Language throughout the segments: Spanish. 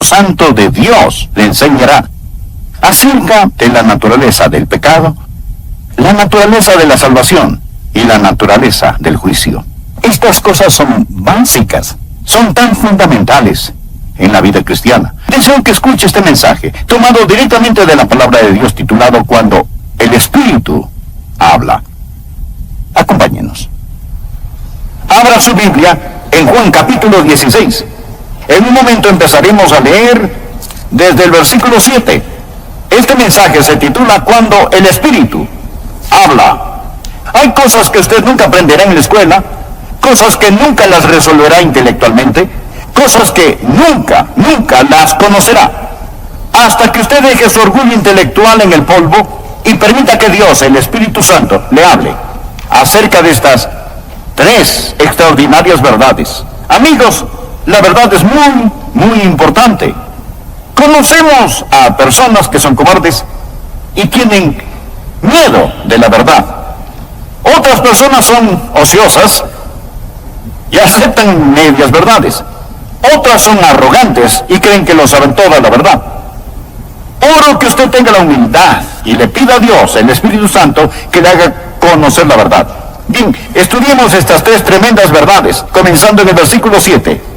Santo de Dios le enseñará acerca de la naturaleza del pecado, la naturaleza de la salvación y la naturaleza del juicio. Estas cosas son básicas, son tan fundamentales en la vida cristiana. Deseo que escuche este mensaje, tomado directamente de la palabra de Dios, titulado Cuando el Espíritu habla. Acompáñenos. Abra su Biblia en Juan capítulo 16. En un momento empezaremos a leer desde el versículo 7. Este mensaje se titula Cuando el Espíritu habla. Hay cosas que usted nunca aprenderá en la escuela, cosas que nunca las resolverá intelectualmente, cosas que nunca las conocerá, hasta que usted deje su orgullo intelectual en el polvo y permita que Dios, el Espíritu Santo, le hable acerca de estas tres extraordinarias verdades. Amigos, la verdad es muy importante. Conocemos a personas que son cobardes y tienen miedo de la verdad. Otras personas son ociosas y aceptan medias verdades. Otras son arrogantes y creen que lo saben toda la verdad. Oro que usted tenga la humildad y le pida a Dios, el Espíritu Santo, que le haga conocer la verdad. Bien, estudiemos estas tres tremendas verdades, comenzando en el versículo 7.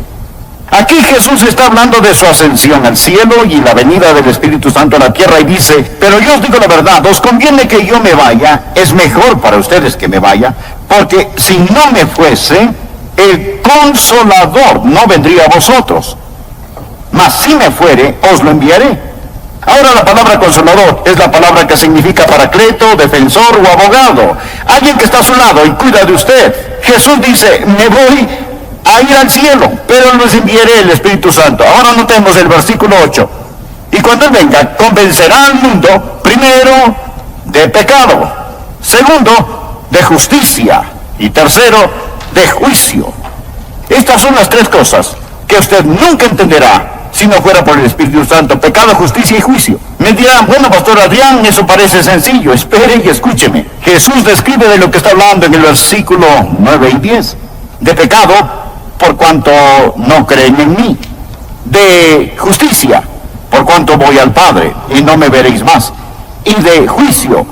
Aquí Jesús está hablando de su ascensión al cielo y la venida del Espíritu Santo a la tierra y dice, pero yo os digo la verdad, os conviene que yo me vaya, es mejor para ustedes que me vaya, porque si no me fuese, el Consolador no vendría a vosotros, mas si me fuere, os lo enviaré. Ahora la palabra Consolador es la palabra que significa paracleto, defensor o abogado, alguien que está a su lado y cuida de usted. Jesús dice, me voy a ir al cielo, pero les enviaré el Espíritu Santo. Ahora notemos el versículo 8. Y cuando Él venga, convencerá al mundo, primero, de pecado, segundo, de justicia, y tercero, de juicio. Estas son las tres cosas que usted nunca entenderá si no fuera por el Espíritu Santo: pecado, justicia y juicio. Me dirán, bueno, pastor Adrián, eso parece sencillo. Espere y escúcheme. Jesús describe de lo que está hablando en el versículo 9 y 10. De pecado, por cuanto no creen en mí. De justicia, por cuanto voy al Padre y no me veréis más. Y de juicio,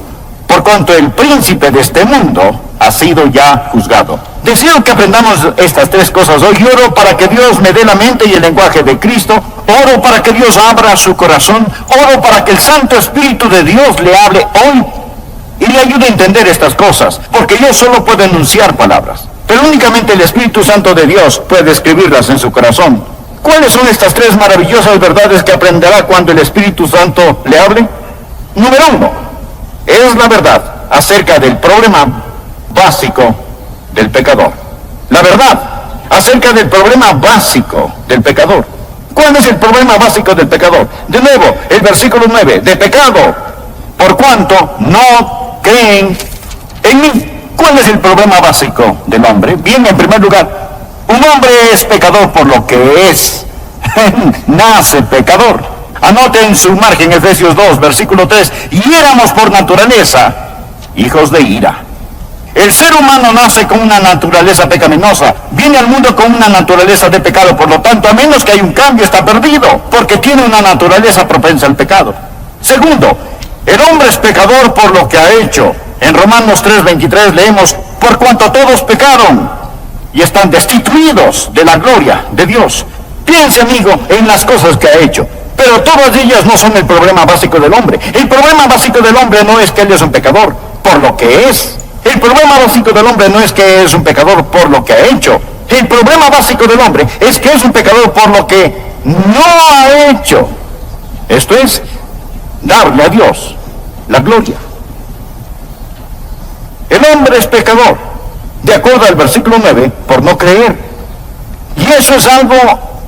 por cuanto el príncipe de este mundo ha sido ya juzgado. Deseo que aprendamos estas tres cosas hoy. Oro para que Dios me dé la mente y el lenguaje de Cristo. Oro para que Dios abra su corazón. Oro para que el Santo Espíritu de Dios le hable hoy y le ayude a entender estas cosas, porque yo solo puedo enunciar palabras, pero únicamente el Espíritu Santo de Dios puede escribirlas en su corazón. ¿Cuáles son estas tres maravillosas verdades que aprenderá cuando el Espíritu Santo le hable? Número 1, es la verdad acerca del problema básico del pecador. La verdad acerca del problema básico del pecador. ¿Cuál es el problema básico del pecador? De nuevo, el versículo 9, de pecado, por cuanto no creen en mí. ¿Cuál es el problema básico del hombre? Bien, en primer lugar, un hombre es pecador por lo que es. Nace pecador. Anote en su margen Efesios 2, versículo 3, y éramos por naturaleza hijos de ira. El ser humano nace con una naturaleza pecaminosa, viene al mundo con una naturaleza de pecado, por lo tanto, a menos que haya un cambio, está perdido, porque tiene una naturaleza propensa al pecado. Segundo, el hombre es pecador por lo que ha hecho. En Romanos 3:23 leemos, por cuanto todos pecaron y están destituidos de la gloria de Dios. Piense, amigo, en las cosas que ha hecho, pero todas ellas no son el problema básico del hombre. El problema básico del hombre no es que él es un pecador por lo que es. El problema básico del hombre no es que es un pecador por lo que ha hecho. El problema básico del hombre es que es un pecador por lo que no ha hecho. Esto es, darle a Dios la gloria. El hombre es pecador, de acuerdo al versículo 9, por no creer. Y eso es algo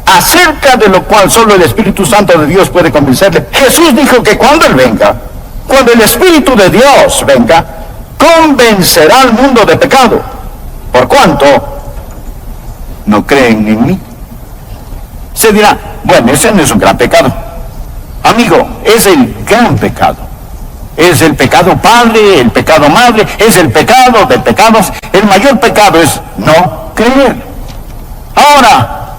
acerca de lo cual solo el Espíritu Santo de Dios puede convencerle. Jesús dijo que cuando Él venga, cuando el Espíritu de Dios venga, convencerá al mundo de pecado, por cuanto no creen en mí. Se dirá, bueno, ese no es un gran pecado. Amigo, es el gran pecado. Es el pecado padre, el pecado madre, es el pecado de pecados. El mayor pecado es no creer. Ahora,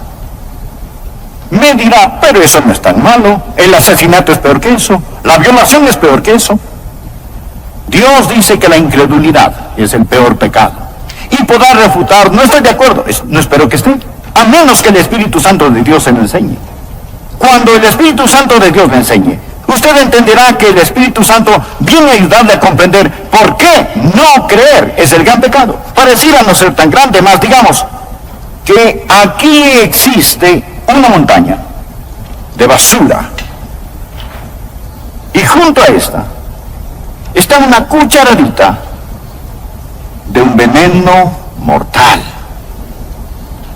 Me dirá, pero eso no es tan malo. El asesinato es peor que eso. La violación es peor que eso. Dios dice que la incredulidad es el peor pecado. Y podrá refutar, no estoy de acuerdo, no espero que esté, a menos que el Espíritu Santo de Dios se lo enseñe. Cuando el Espíritu Santo de Dios le enseñe, usted entenderá que el Espíritu Santo viene a ayudarle a comprender por qué no creer es el gran pecado. Pareciera no ser tan grande, más digamos que aquí existe una montaña de basura. Y junto a esta está una cucharadita de un veneno mortal.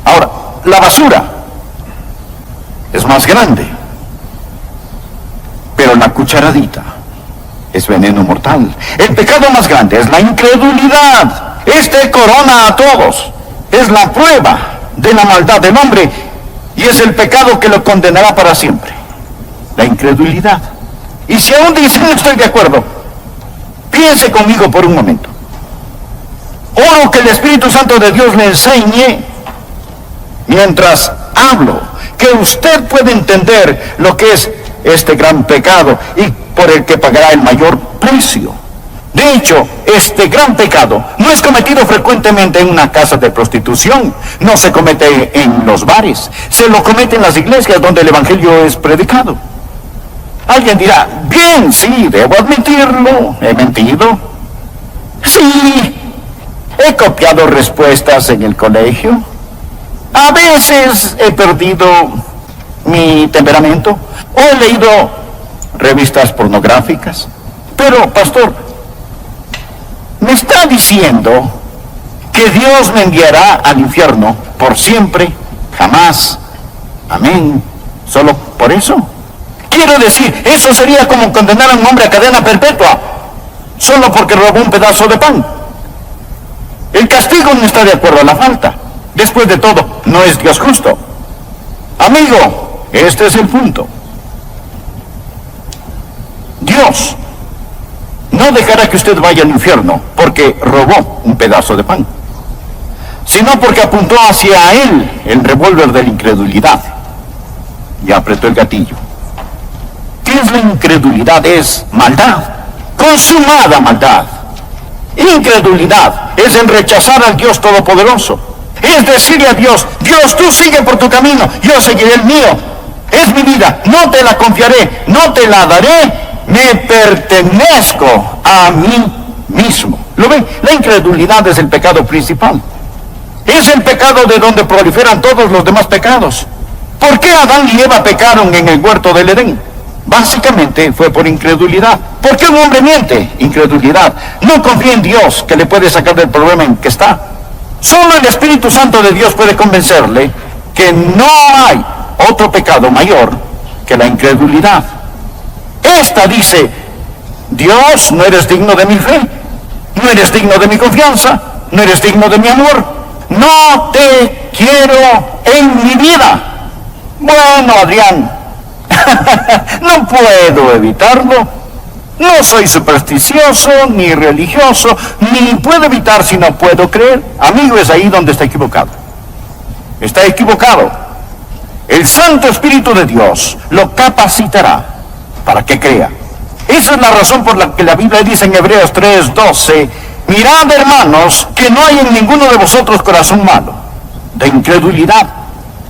Ahora, la basura es más grande, pero la cucharadita es veneno mortal. El pecado más grande es la incredulidad. Este corona a todos. Es la prueba de la maldad del hombre y es el pecado que lo condenará para siempre. La incredulidad. Y si aún dice no estoy de acuerdo, piense conmigo por un momento. Oro que el Espíritu Santo de Dios le enseñe mientras hablo, que usted puede entender lo que es este gran pecado y por el que pagará el mayor precio. De hecho, este gran pecado no es cometido frecuentemente en una casa de prostitución, no se comete en los bares, se lo comete en las iglesias donde el Evangelio es predicado. Alguien dirá, bien, sí, debo admitirlo, he mentido. Sí, he copiado respuestas en el colegio. A veces he perdido mi temperamento o he leído revistas pornográficas. Pero, pastor, ¿me está diciendo que Dios me enviará al infierno por siempre, jamás? Amén. ¿Solo por eso? Quiero decir, eso sería como condenar a un hombre a cadena perpetua, solo porque robó un pedazo de pan. El castigo no está de acuerdo a la falta. Después de todo, no es Dios justo. Amigo, este es el punto. Dios no dejará que usted vaya al infierno porque robó un pedazo de pan, sino porque apuntó hacia él el revólver de la incredulidad y apretó el gatillo. ¿Qué es la incredulidad? Es maldad, consumada maldad. Incredulidad es en rechazar al Dios Todopoderoso. Es decirle a Dios, Dios, tú sigue por tu camino, yo seguiré el mío. Es mi vida, no te la confiaré, no te la daré, me pertenezco a mí mismo. ¿Lo ven? La incredulidad es el pecado principal. Es el pecado de donde proliferan todos los demás pecados. ¿Por qué Adán y Eva pecaron en el huerto del Edén? Básicamente fue por incredulidad. ¿Por qué un hombre miente? Incredulidad. No confía en Dios que le puede sacar del problema en que está. Solo el Espíritu Santo de Dios puede convencerle que no hay otro pecado mayor que la incredulidad. Esta dice, Dios, no eres digno de mi fe, no eres digno de mi confianza, no eres digno de mi amor, no te quiero en mi vida. Bueno, Adrián, no puedo evitarlo. No soy supersticioso, ni religioso, ni puedo evitar si no puedo creer. Amigo, es ahí donde está equivocado. Está equivocado. El Santo Espíritu de Dios lo capacitará para que crea. Esa es la razón por la que la Biblia dice en Hebreos 3:12, mirad, hermanos, que no hay en ninguno de vosotros corazón malo, de incredulidad.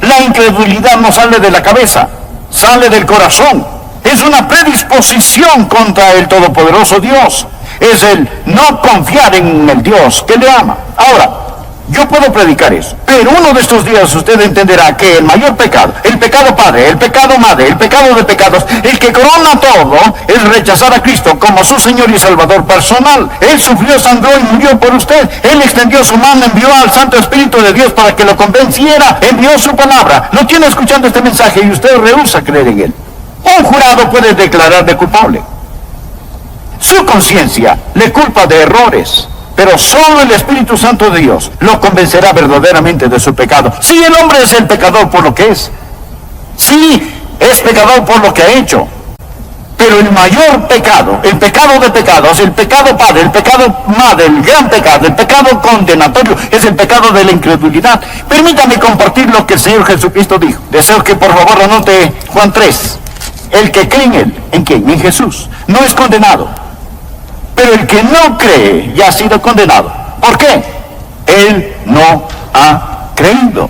La incredulidad no sale de la cabeza, sale del corazón. Es una predisposición contra el Todopoderoso Dios. Es el no confiar en el Dios que le ama. Ahora, yo puedo predicar eso, pero uno de estos días usted entenderá que el mayor pecado, el pecado padre, el pecado madre, el pecado de pecados, el que corona todo, es rechazar a Cristo como su Señor y Salvador personal. Él sufrió, sangró y murió por usted. Él extendió su mano, envió al Santo Espíritu de Dios para que lo convenciera, envió su palabra. Lo tiene escuchando este mensaje y usted rehúsa creer en él. Un jurado puede declararle culpable. Su conciencia le culpa de errores, pero solo el Espíritu Santo de Dios lo convencerá verdaderamente de su pecado. Sí, el hombre es el pecador por lo que es. Sí, es pecador por lo que ha hecho. Pero el mayor pecado, el pecado de pecados, el pecado padre, el pecado madre, el gran pecado, el pecado condenatorio, es el pecado de la incredulidad. Permítame compartir lo que el Señor Jesucristo dijo. Deseo que por favor anote Juan 3. El que cree en Él, ¿en quién? En Jesús, no es condenado. Pero el que no cree ya ha sido condenado. ¿Por qué? Él no ha creído.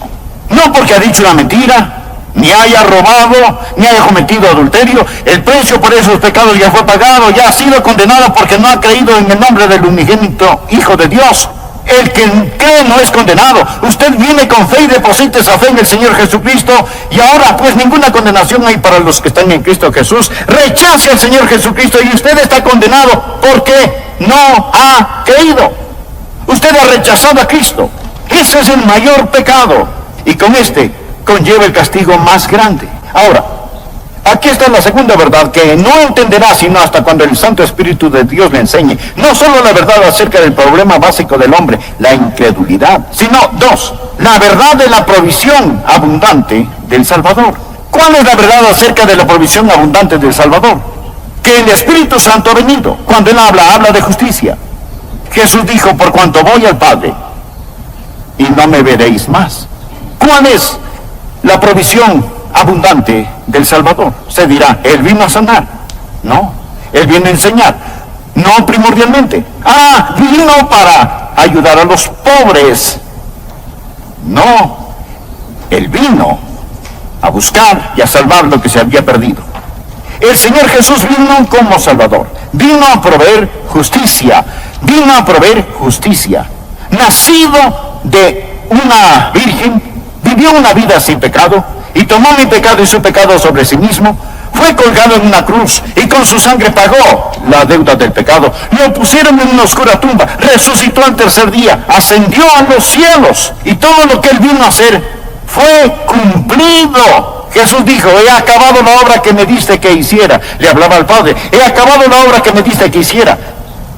No porque ha dicho una mentira, ni haya robado, ni haya cometido adulterio. El precio por esos pecados ya fue pagado, ya ha sido condenado porque no ha creído en el nombre del unigénito Hijo de Dios. El que cree no es condenado. Usted viene con fe y deposita esa fe en el Señor Jesucristo, y ahora pues ninguna condenación hay para los que están en Cristo Jesús. Rechace al Señor Jesucristo y usted está condenado porque no ha creído. Usted ha rechazado a Cristo. Ese es el mayor pecado, y con este conlleva el castigo más grande. Ahora, aquí está la segunda verdad que no entenderá sino hasta cuando el Santo Espíritu de Dios le enseñe. No solo la verdad acerca del problema básico del hombre, la incredulidad, sino dos, la verdad de la provisión abundante del Salvador. ¿Cuál es la verdad acerca de la provisión abundante del Salvador? Que el Espíritu Santo ha venido. Cuando Él habla de justicia. Jesús dijo, por cuanto voy al Padre, y no me veréis más. ¿Cuál es la provisión abundante del Salvador? Se dirá, Él vino a sanar. No, Él viene a enseñar. No primordialmente. Vino para ayudar a los pobres. No, Él vino a buscar y a salvar lo que se había perdido. El Señor Jesús vino como Salvador. Vino a proveer justicia. Vino a proveer justicia. Nacido de una virgen, vivió una vida sin pecado, y tomó mi pecado y su pecado sobre sí mismo, fue colgado en una cruz, y con su sangre pagó la deuda del pecado. Lo pusieron en una oscura tumba, resucitó al tercer día, ascendió a los cielos, y todo lo que Él vino a hacer fue cumplido. Jesús dijo, he acabado la obra que me diste que hiciera. Le hablaba al Padre, he acabado la obra que me diste que hiciera.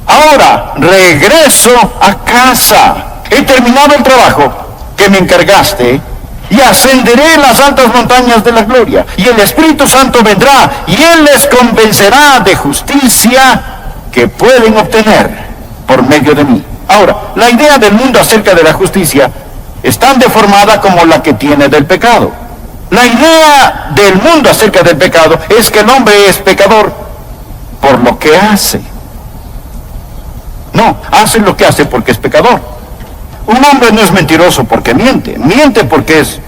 Ahora regreso a casa. He terminado el trabajo que me encargaste, y ascenderé en las altas montañas de la gloria, y el Espíritu Santo vendrá, y Él les convencerá de justicia que pueden obtener por medio de mí. Ahora, la idea del mundo acerca de la justicia es tan deformada como la que tiene del pecado. La idea del mundo acerca del pecado es que el hombre es pecador por lo que hace. No, hace lo que hace porque es pecador. Un hombre no es mentiroso porque miente, miente porque es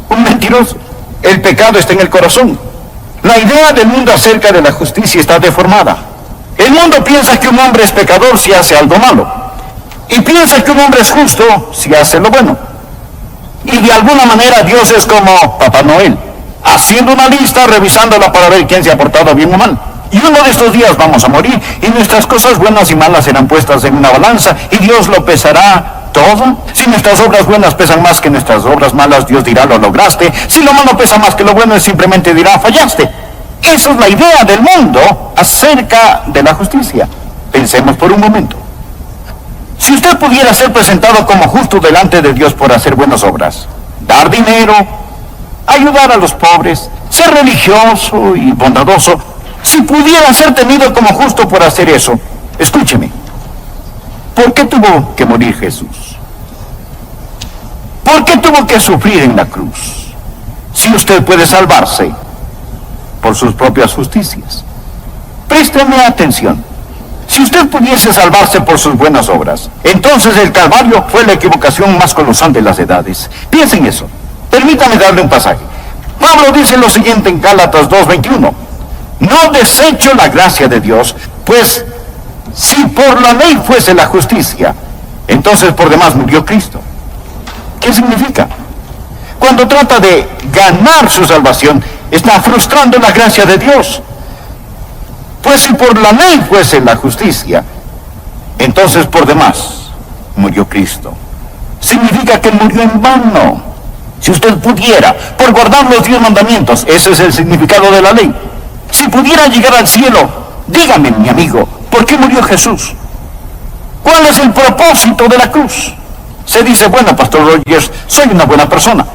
un mentiroso. El pecado está en el corazón. La idea del mundo acerca de la justicia está deformada. El mundo piensa que un hombre es pecador si hace algo malo, y piensa que un hombre es justo si hace lo bueno. Y de alguna manera Dios es como Papá Noel, haciendo una lista, revisándola para ver quién se ha portado bien o mal. Y uno de estos días vamos a morir, y nuestras cosas buenas y malas serán puestas en una balanza, y Dios lo pesará todo. Si nuestras obras buenas pesan más que nuestras obras malas, Dios dirá, lo lograste. Si lo malo pesa más que lo bueno, Él simplemente dirá, fallaste. Esa es la idea del mundo acerca de la justicia. Pensemos por un momento. Si usted pudiera ser presentado como justo delante de Dios por hacer buenas obras, dar dinero, ayudar a los pobres, ser religioso y bondadoso, si pudiera ser tenido como justo por hacer eso, escúcheme, ¿por qué tuvo que morir Jesús? ¿Por qué tuvo que sufrir en la cruz? Si usted puede salvarse por sus propias justicias. Présteme atención. Si usted pudiese salvarse por sus buenas obras, entonces el Calvario fue la equivocación más colosal de las edades. Piensen eso. Permítame darle un pasaje. Pablo dice lo siguiente en Gálatas 2:21. No desecho la gracia de Dios, pues si por la ley fuese la justicia, entonces por demás murió Cristo. ¿Qué significa? Cuando trata de ganar su salvación, está frustrando la gracia de Dios. Pues si por la ley fuese la justicia, entonces por demás murió Cristo. Significa que murió en vano. Si usted pudiera, por guardar los 10 mandamientos, ese es el significado de la ley. Si pudiera llegar al cielo, dígame, mi amigo, ¿por qué murió Jesús? ¿Cuál es el propósito de la cruz? Se dice, bueno, Pastor Rogers, soy una buena persona.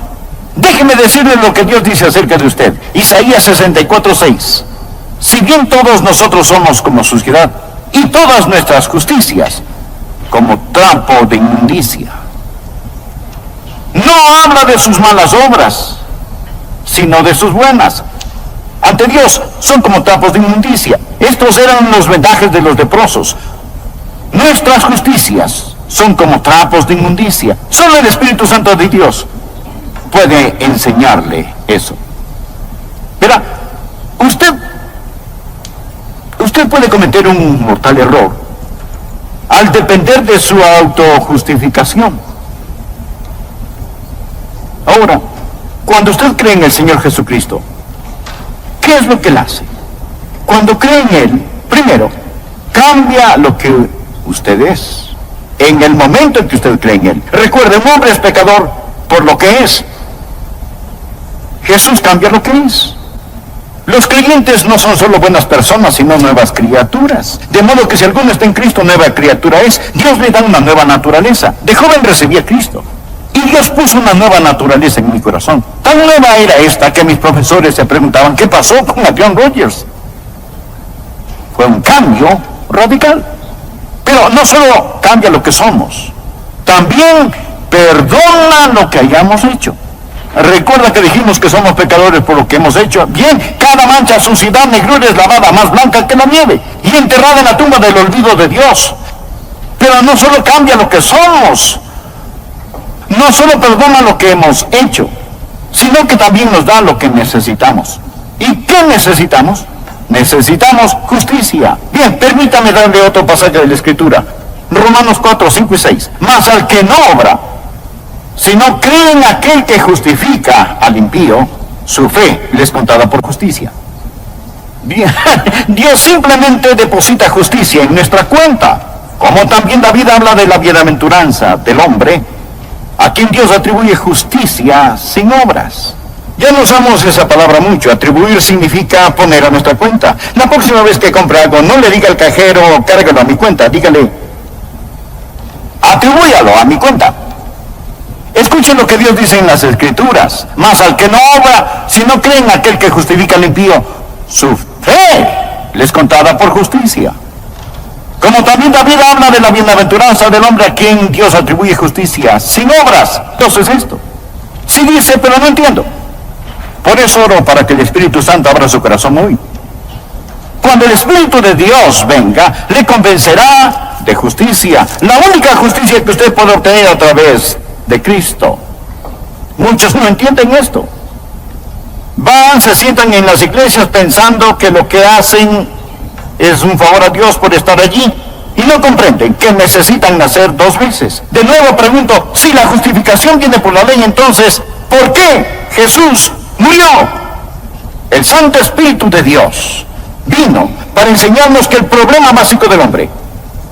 Déjeme decirle lo que Dios dice acerca de usted. Isaías 64:6. Si bien todos nosotros somos como suciedad, y todas nuestras justicias como trapo de inmundicia. No habla de sus malas obras, sino de sus buenas. Ante Dios son como trapos de inmundicia. Estos eran los vendajes de los leprosos. Nuestras justicias son como trapos de inmundicia. Solo el Espíritu Santo de Dios puede enseñarle eso. Verá, usted puede cometer un mortal error al depender de su autojustificación. Ahora, cuando usted cree en el Señor Jesucristo, ¿qué es lo que Él hace? Cuando cree en Él, primero, cambia lo que usted es. En el momento en que usted cree en Él. Recuerde, un hombre es pecador por lo que es. Jesús cambia lo que es. Los creyentes no son solo buenas personas, sino nuevas criaturas. De modo que si alguno está en Cristo, nueva criatura es. Dios le da una nueva naturaleza. De joven recibí a Cristo. Y Dios puso una nueva naturaleza en mi corazón. Tan nueva era esta que mis profesores se preguntaban, ¿qué pasó con Adrian Rogers? Fue un cambio radical. Pero no solo cambia lo que somos, también perdona lo que hayamos hecho. Recuerda que dijimos que somos pecadores por lo que hemos hecho. Bien, cada mancha, suciedad, negrura es lavada más blanca que la nieve y enterrada en la tumba del olvido de Dios. Pero no solo cambia lo que somos, no solo perdona lo que hemos hecho, sino que también nos da lo que necesitamos. ¿Y qué necesitamos? Necesitamos justicia. Bien, permítame darle otro pasaje de la Escritura. Romanos 4, 5 y 6. Mas al que no obra, sino cree en aquel que justifica al impío, su fe le es contada por justicia. Bien, Dios simplemente deposita justicia en nuestra cuenta. Como también David habla de la bienaventuranza del hombre, a quien Dios atribuye justicia sin obras. Ya no usamos esa palabra mucho. Atribuir significa poner a nuestra cuenta. La próxima vez que compre algo, no le diga al cajero, cárgalo a mi cuenta. Dígale, atribúyalo a mi cuenta. Escuchen lo que Dios dice en las Escrituras. Mas al que no obra, si no cree en aquel que justifica al impío, su fe le es contada por justicia. Como también David habla de la bienaventuranza del hombre a quien Dios atribuye justicia sin obras. Entonces esto. Sí dice, pero no entiendo. Por eso oro para que el Espíritu Santo abra su corazón hoy. Cuando el Espíritu de Dios venga, le convencerá de justicia. La única justicia que usted puede obtener a través de Cristo. Muchos no entienden esto. Van, se sientan en las iglesias pensando que lo que hacen es un favor a Dios por estar allí. Y no comprenden que necesitan nacer dos veces. De nuevo pregunto, si la justificación viene por la ley, entonces, ¿por qué Jesús murió? El Santo Espíritu de Dios vino para enseñarnos que el problema básico del hombre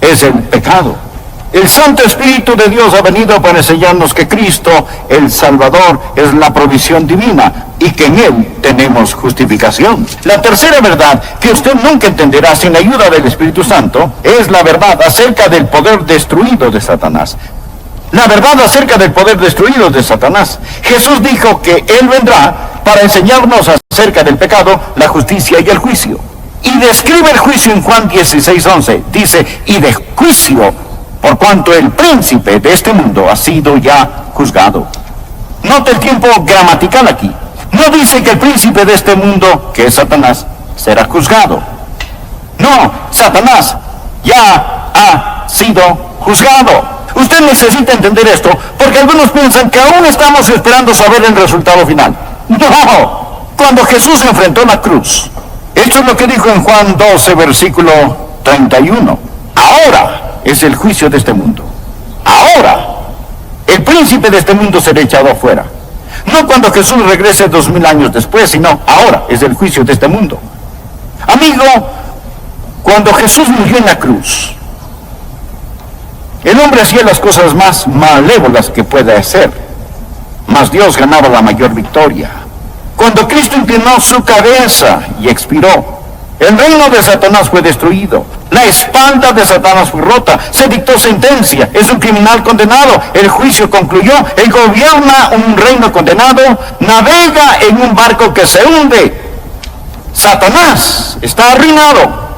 es el pecado. El Santo Espíritu de Dios ha venido para enseñarnos que Cristo, el Salvador, es la provisión divina y que en Él tenemos justificación. La tercera verdad que usted nunca entenderá sin la ayuda del Espíritu Santo es la verdad acerca del poder destruido de Satanás. La verdad acerca del poder destruido de Satanás. Jesús dijo que Él vendrá para enseñarnos acerca del pecado, la justicia y el juicio. Y describe el juicio en Juan 16:11. Dice, y de juicio, por cuanto el príncipe de este mundo ha sido ya juzgado. Note el tiempo gramatical aquí. No dice que el príncipe de este mundo, que es Satanás, será juzgado. No, Satanás ya ha sido juzgado. Usted necesita entender esto, porque algunos piensan que aún estamos esperando saber el resultado final. No, cuando Jesús enfrentó la cruz, esto es lo que dijo en Juan 12, versículo 31. Ahora es el juicio de este mundo. Ahora, el príncipe de este mundo será echado afuera. No cuando Jesús regrese 2000 años después, sino ahora es el juicio de este mundo. Amigo, cuando Jesús murió en la cruz, el hombre hacía las cosas más malévolas que puede hacer, mas Dios ganaba la mayor victoria. Cuando Cristo inclinó su cabeza y expiró, el reino de Satanás fue destruido. La espalda de Satanás fue rota. Se dictó sentencia. Es un criminal condenado. El juicio concluyó. Él gobierna un reino condenado. Navega en un barco que se hunde. Satanás está arruinado,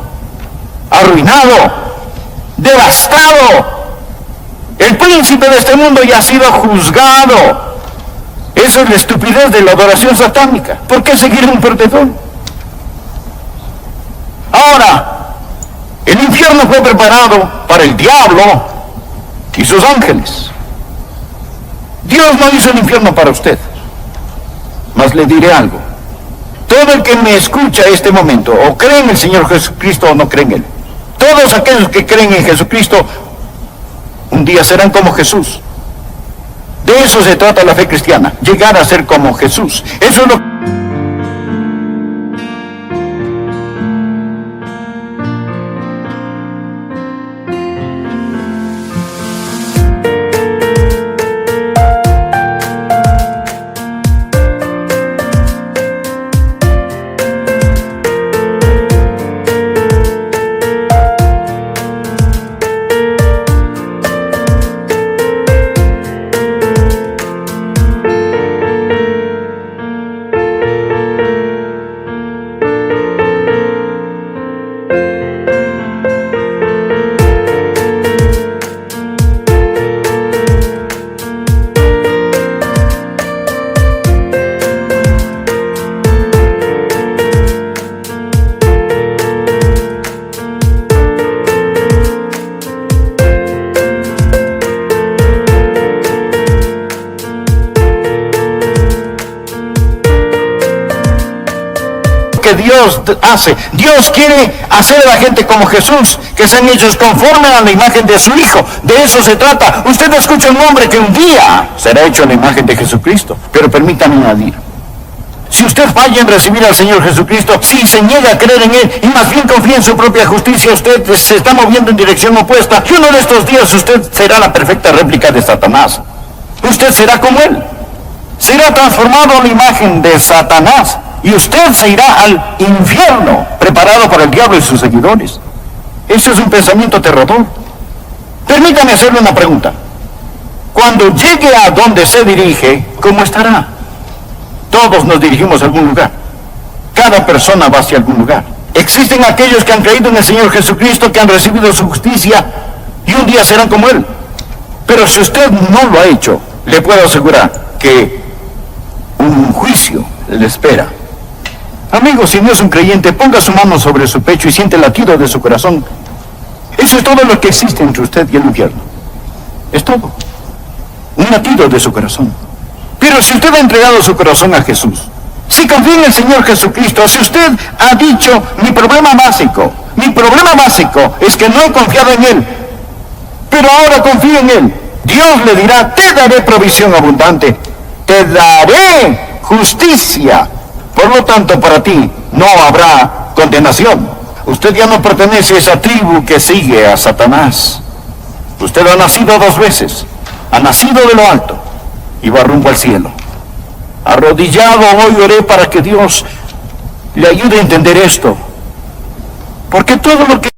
devastado. El príncipe de este mundo ya ha sido juzgado. Esa es la estupidez de la adoración satánica. ¿Por qué seguir un perdedor? Ahora, el infierno fue preparado para el diablo y sus ángeles. Dios no hizo el infierno para usted. Mas le diré algo. Todo el que me escucha este momento, o cree en el Señor Jesucristo o no cree en Él, todos aquellos que creen en Jesucristo, un día serán como Jesús. De eso se trata la fe cristiana, llegar a ser como Jesús. Eso es lo que Dios hace. Dios quiere hacer a la gente como Jesús, que sean hechos conforme a la imagen de su Hijo. De eso se trata. Usted escucha un hombre que un día será hecho a la imagen de Jesucristo. Pero permítame añadir, si usted falla en recibir al Señor Jesucristo, si se niega a creer en Él y más bien confía en su propia justicia, usted se está moviendo en dirección opuesta. Y uno de estos días usted será la perfecta réplica de Satanás. Usted será como Él. Será transformado a la imagen de Satanás. Y usted se irá al infierno, preparado para el diablo y sus seguidores. Ese es un pensamiento aterrador. Permítame hacerle una pregunta. Cuando llegue a donde se dirige, ¿cómo estará? Todos nos dirigimos a algún lugar. Cada persona va hacia algún lugar. Existen aquellos que han creído en el Señor Jesucristo, que han recibido su justicia, y un día serán como Él. Pero si usted no lo ha hecho, le puedo asegurar que un juicio le espera. Amigo, si no es un creyente, ponga su mano sobre su pecho y siente el latido de su corazón. Eso es todo lo que existe entre usted y el infierno. Es todo. Un latido de su corazón. Pero si usted ha entregado su corazón a Jesús, si confía en el Señor Jesucristo, si usted ha dicho, mi problema básico es que no he confiado en Él, pero ahora confío en Él, Dios le dirá, te daré provisión abundante, te daré justicia. Por lo tanto, para ti no habrá condenación. Usted ya no pertenece a esa tribu que sigue a Satanás. Usted ha nacido 2 veces. Ha nacido de lo alto y va rumbo al cielo. Arrodillado hoy oré para que Dios le ayude a entender esto. Porque todo lo que